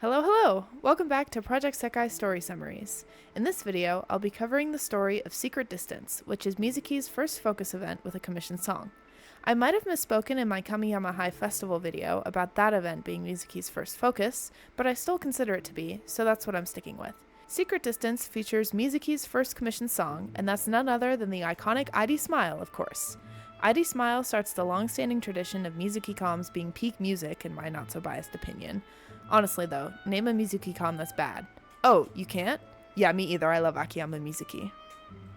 Hello! Welcome back to Project Sekai Story Summaries. In this video, I'll be covering the story of Secret Distance, which is Mizuki's first focus event with a commissioned song. I might have misspoken in my Kamiyama High Festival video about that event being Mizuki's first focus, but I still consider it to be, so that's what I'm sticking with. Secret Distance features Mizuki's first commissioned song, and that's none other than the iconic ID Smile, of course. ID Smile starts the long-standing tradition of Mizuki comms being peak music, in my not-so-biased opinion. Honestly though, name a Mizuki comm that's bad. Oh, you can't? Yeah, me either, I love Akiyama Mizuki.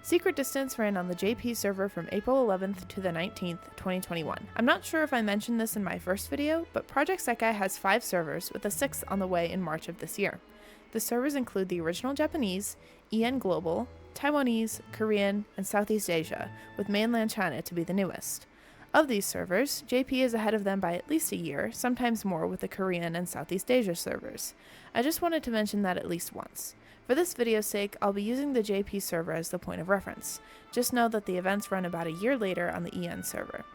Secret Distance ran on the JP server from April 11th to the 19th, 2021. I'm not sure if I mentioned this in my first video, but Project Sekai has 5 servers, with a 6th on the way in March of this year. The servers include the original Japanese, EN Global, Taiwanese, Korean, and Southeast Asia, with mainland China to be the newest. Of these servers, JP is ahead of them by at least a year, sometimes more with the Korean and Southeast Asia servers. I just wanted to mention that at least once. For this video's sake, I'll be using the JP server as the point of reference. Just know that the events run about a year later on the EN server.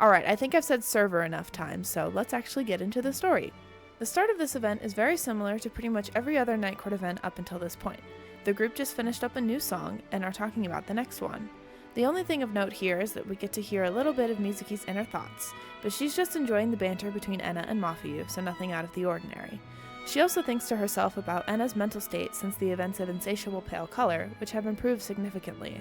Alright, I think I've said server enough times, so let's actually get into the story. The start of this event is very similar to pretty much every other Night Court event up until this point. The group just finished up a new song and are talking about the next one. The only thing of note here is that we get to hear a little bit of Mizuki's inner thoughts, but she's just enjoying the banter between Enna and Mafuyu, so nothing out of the ordinary. She also thinks to herself about Enna's mental state since the events of Insatiable Pale Color, which have improved significantly.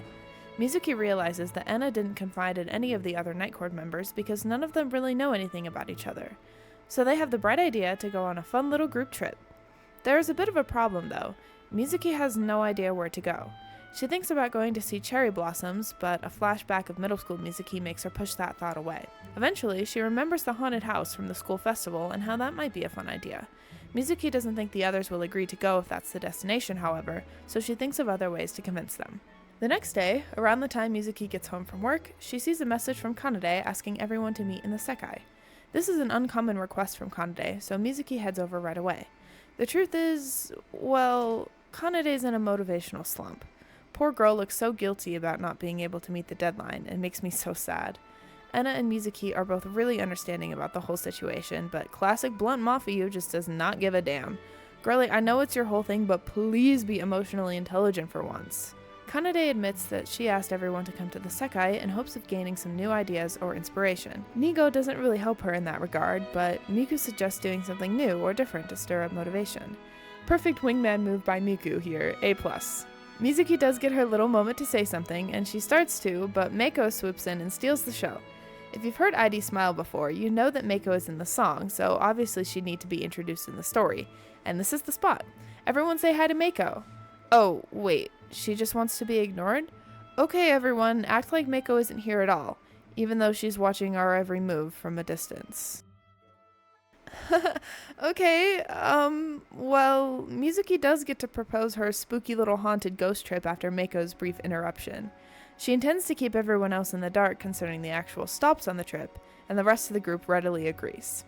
Mizuki realizes that Enna didn't confide in any of the other Night Court members because none of them really know anything about each other. So they have the bright idea to go on a fun little group trip. There is a bit of a problem though. Mizuki has no idea where to go. She thinks about going to see cherry blossoms, but a flashback of middle school Mizuki makes her push that thought away. Eventually, she remembers the haunted house from the school festival and how that might be a fun idea. Mizuki doesn't think the others will agree to go if that's the destination, however, so she thinks of other ways to convince them. The next day, around the time Mizuki gets home from work, she sees a message from Kanade asking everyone to meet in the Sekai. This is an uncommon request from Kanade, so Mizuki heads over right away. The truth is, well, Kanade's in a motivational slump. Poor girl looks so guilty about not being able to meet the deadline, and makes me so sad. Enna and Mizuki are both really understanding about the whole situation, but classic blunt Mafuyu just does not give a damn. Girlie, I know it's your whole thing, but please be emotionally intelligent for once. Kanade admits that she asked everyone to come to the Sekai in hopes of gaining some new ideas or inspiration. Nigo doesn't really help her in that regard, but Miku suggests doing something new or different to stir up motivation. Perfect wingman move by Miku here, A+. Mizuki does get her little moment to say something, and she starts to, but Meiko swoops in and steals the show. If you've heard ID Smile before, you know that Meiko is in the song, so obviously she'd need to be introduced in the story. And this is the spot. Everyone say hi to Meiko. Oh, wait, she just wants to be ignored? Okay everyone, act like Meiko isn't here at all, even though she's watching our every move from a distance. Okay, well, Mizuki does get to propose her spooky little haunted ghost trip after Meiko's brief interruption. She intends to keep everyone else in the dark concerning the actual stops on the trip, and the rest of the group readily agrees.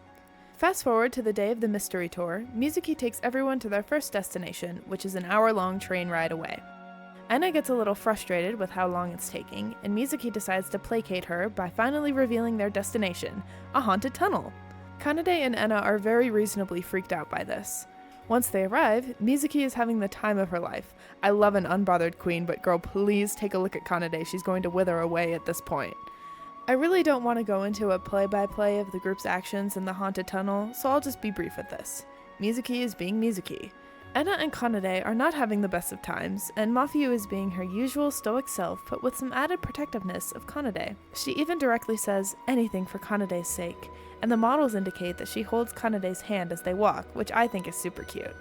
Fast forward to the day of the mystery tour, Mizuki takes everyone to their first destination, which is an hour-long train ride away. Enna gets a little frustrated with how long it's taking, and Mizuki decides to placate her by finally revealing their destination, a haunted tunnel. Kanade and Enna are very reasonably freaked out by this. Once they arrive, Mizuki is having the time of her life. I love an unbothered queen, but girl, please take a look at Kanade, she's going to wither away at this point. I really don't want to go into a play-by-play of the group's actions in the haunted tunnel, so I'll just be brief with this. Mizuki is being Mizuki. Enna and Kanade are not having the best of times, and Mafuyu is being her usual stoic self, but with some added protectiveness of Kanade. She even directly says anything for Kanade's sake, and the models indicate that she holds Kanade's hand as they walk, which I think is super cute.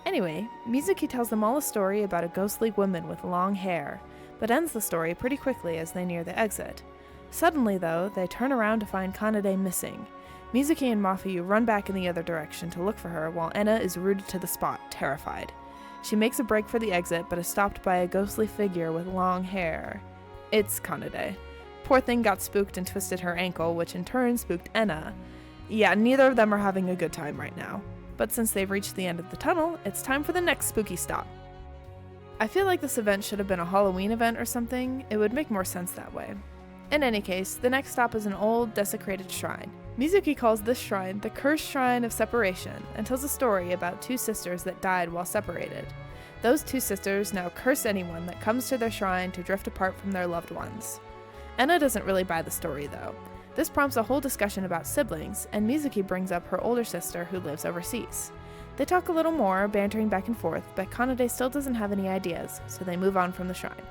Anyway, Mizuki tells them all a story about a ghostly woman with long hair, but ends the story pretty quickly as they near the exit. Suddenly though, they turn around to find Kanade missing. Mizuki and Mafuyu run back in the other direction to look for her while Enna is rooted to the spot, terrified. She makes a break for the exit but is stopped by a ghostly figure with long hair. It's Kanade. Poor thing got spooked and twisted her ankle, which in turn spooked Enna. Yeah, neither of them are having a good time right now. But since they've reached the end of the tunnel, it's time for the next spooky stop. I feel like this event should have been a Halloween event or something. It would make more sense that way. In any case, the next stop is an old, desecrated shrine. Mizuki calls this shrine the Cursed Shrine of Separation and tells a story about two sisters that died while separated. Those two sisters now curse anyone that comes to their shrine to drift apart from their loved ones. Enna doesn't really buy the story though. This prompts a whole discussion about siblings, and Mizuki brings up her older sister who lives overseas. They talk a little more, bantering back and forth, but Kanade still doesn't have any ideas, so they move on from the shrine.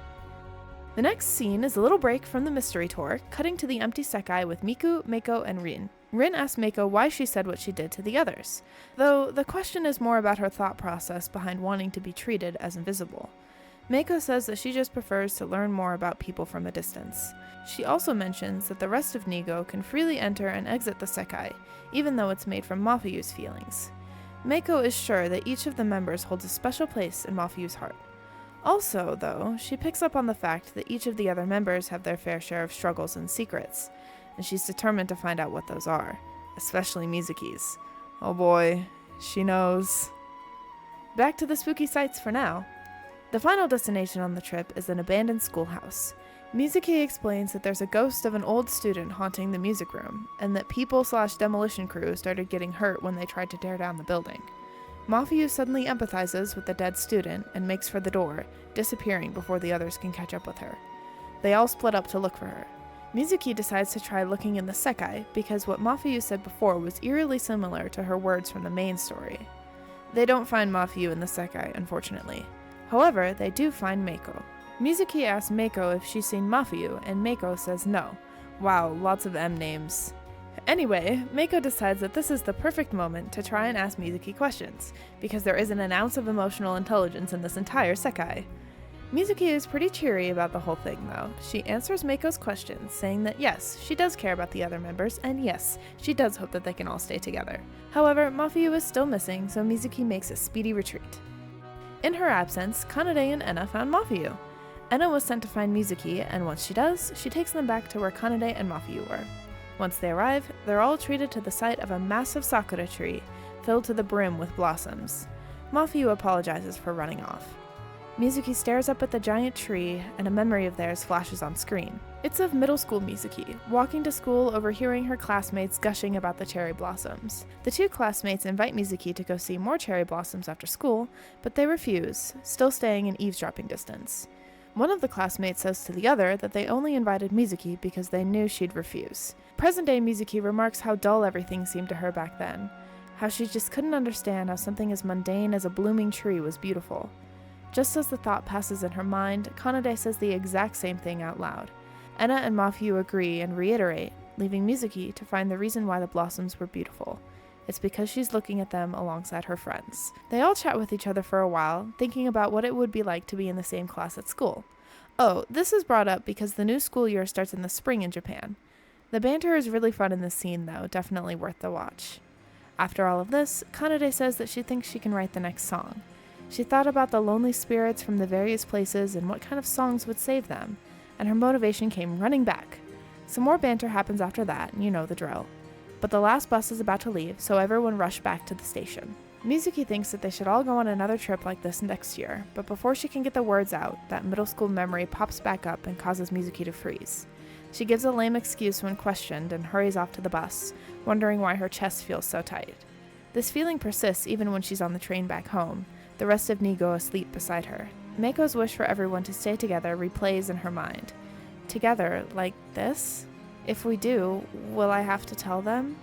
The next scene is a little break from the mystery tour, cutting to the empty Sekai with Miku, Meiko, and Rin. Rin asks Meiko why she said what she did to the others, though the question is more about her thought process behind wanting to be treated as invisible. Meiko says that she just prefers to learn more about people from a distance. She also mentions that the rest of Nigo can freely enter and exit the Sekai, even though it's made from Mafuyu's feelings. Meiko is sure that each of the members holds a special place in Mafuyu's heart. Also, though, she picks up on the fact that each of the other members have their fair share of struggles and secrets, and she's determined to find out what those are, especially Mizuki's. Oh boy, she knows. Back to the spooky sights for now. The final destination on the trip is an abandoned schoolhouse. Mizuki explains that there's a ghost of an old student haunting the music room, and that people/demolition crew started getting hurt when they tried to tear down the building. Mafuyu suddenly empathizes with the dead student and makes for the door, disappearing before the others can catch up with her. They all split up to look for her. Mizuki decides to try looking in the Sekai because what Mafuyu said before was eerily similar to her words from the main story. They don't find Mafuyu in the Sekai, unfortunately. However, they do find Meiko. Mizuki asks Meiko if she's seen Mafuyu, and Meiko says no. Wow, lots of M names. Anyway, Meiko decides that this is the perfect moment to try and ask Mizuki questions, because there isn't an ounce of emotional intelligence in this entire Sekai. Mizuki is pretty cheery about the whole thing though. She answers Meiko's questions, saying that yes, she does care about the other members, and yes, she does hope that they can all stay together. However, Mafuyu is still missing, so Mizuki makes a speedy retreat. In her absence, Kanade and Enna found Mafuyu. Enna was sent to find Mizuki, and once she does, she takes them back to where Kanade and Mafuyu were. Once they arrive, they're all treated to the sight of a massive sakura tree, filled to the brim with blossoms. Mafuyu apologizes for running off. Mizuki stares up at the giant tree, and a memory of theirs flashes on screen. It's of middle school Mizuki, walking to school overhearing her classmates gushing about the cherry blossoms. The two classmates invite Mizuki to go see more cherry blossoms after school, but they refuse, still staying in eavesdropping distance. One of the classmates says to the other that they only invited Mizuki because they knew she'd refuse. Present-day Mizuki remarks how dull everything seemed to her back then, how she just couldn't understand how something as mundane as a blooming tree was beautiful. Just as the thought passes in her mind, Kanade says the exact same thing out loud. Enna and Mafuyu agree and reiterate, leaving Mizuki to find the reason why the blossoms were beautiful. It's because she's looking at them alongside her friends. They all chat with each other for a while, thinking about what it would be like to be in the same class at school. Oh, this is brought up because the new school year starts in the spring in Japan. The banter is really fun in this scene though, definitely worth the watch. After all of this, Kanade says that she thinks she can write the next song. She thought about the lonely spirits from the various places and what kind of songs would save them, and her motivation came running back. Some more banter happens after that, and you know the drill. But the last bus is about to leave, so everyone rushed back to the station. Mizuki thinks that they should all go on another trip like this next year, but before she can get the words out, that middle school memory pops back up and causes Mizuki to freeze. She gives a lame excuse when questioned and hurries off to the bus, wondering why her chest feels so tight. This feeling persists even when she's on the train back home, the rest of Nigo asleep beside her. Meiko's wish for everyone to stay together replays in her mind. Together, like this? If we do, will I have to tell them?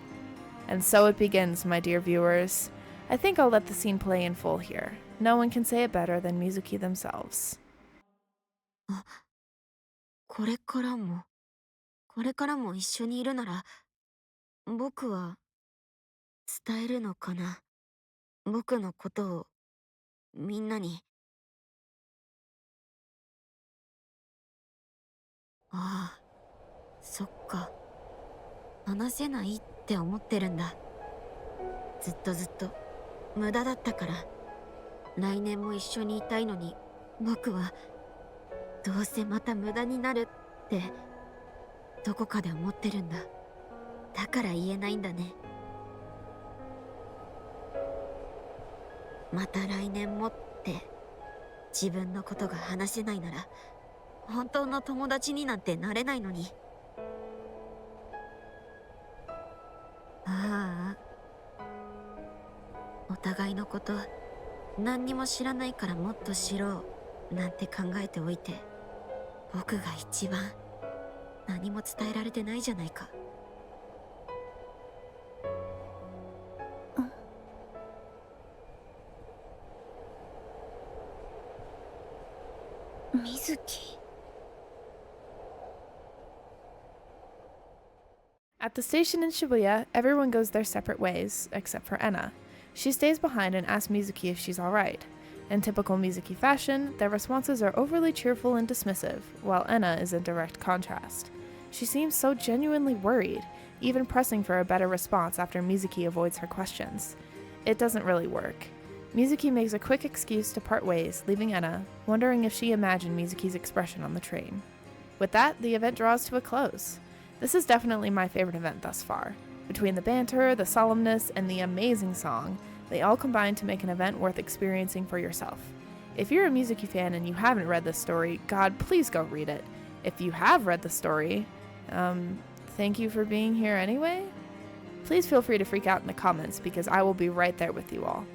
And so it begins, my dear viewers. I think I'll let the scene play in full here. No one can say it better than Mizuki themselves. これからも一緒にいるなら、僕は伝えるのかな。僕のことをみんなに。ああ、そっか。話せないって思ってるんだ。ずっと無駄だったから。来年も一緒にいたいのに、僕はどうせまた無駄になるってどこかで思ってるんだ。だから言えないんだね。また来年もって自分のことが話せないなら本当の友達になんてなれないのに。互いのこと何にも知らないからもっと知ろうなんて考えておいて、僕が一番何も伝えられてないじゃないか。水木。 At the station in Shibuya, everyone goes their separate ways, except for Enna. She stays behind and asks Mizuki if she's alright. In typical Mizuki fashion, their responses are overly cheerful and dismissive, while Enna is in direct contrast. She seems so genuinely worried, even pressing for a better response after Mizuki avoids her questions. It doesn't really work. Mizuki makes a quick excuse to part ways, leaving Enna, wondering if she imagined Mizuki's expression on the train. With that, the event draws to a close. This is definitely my favorite event thus far. Between the banter, the solemnness, and the amazing song, they all combine to make an event worth experiencing for yourself. If you're a Musique fan and you haven't read this story, God, please go read it. If you have read the story, thank you for being here anyway? Please feel free to freak out in the comments because I will be right there with you all.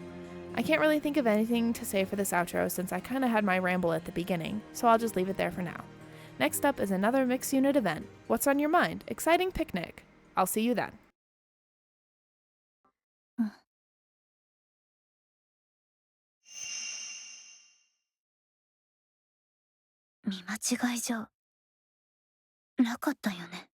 I can't really think of anything to say for this outro since I kinda had my ramble at the beginning, so I'll just leave it there for now. Next up is another mixed unit event. What's on your mind? Exciting picnic. I'll see you then. 見間違いじゃなかったよね。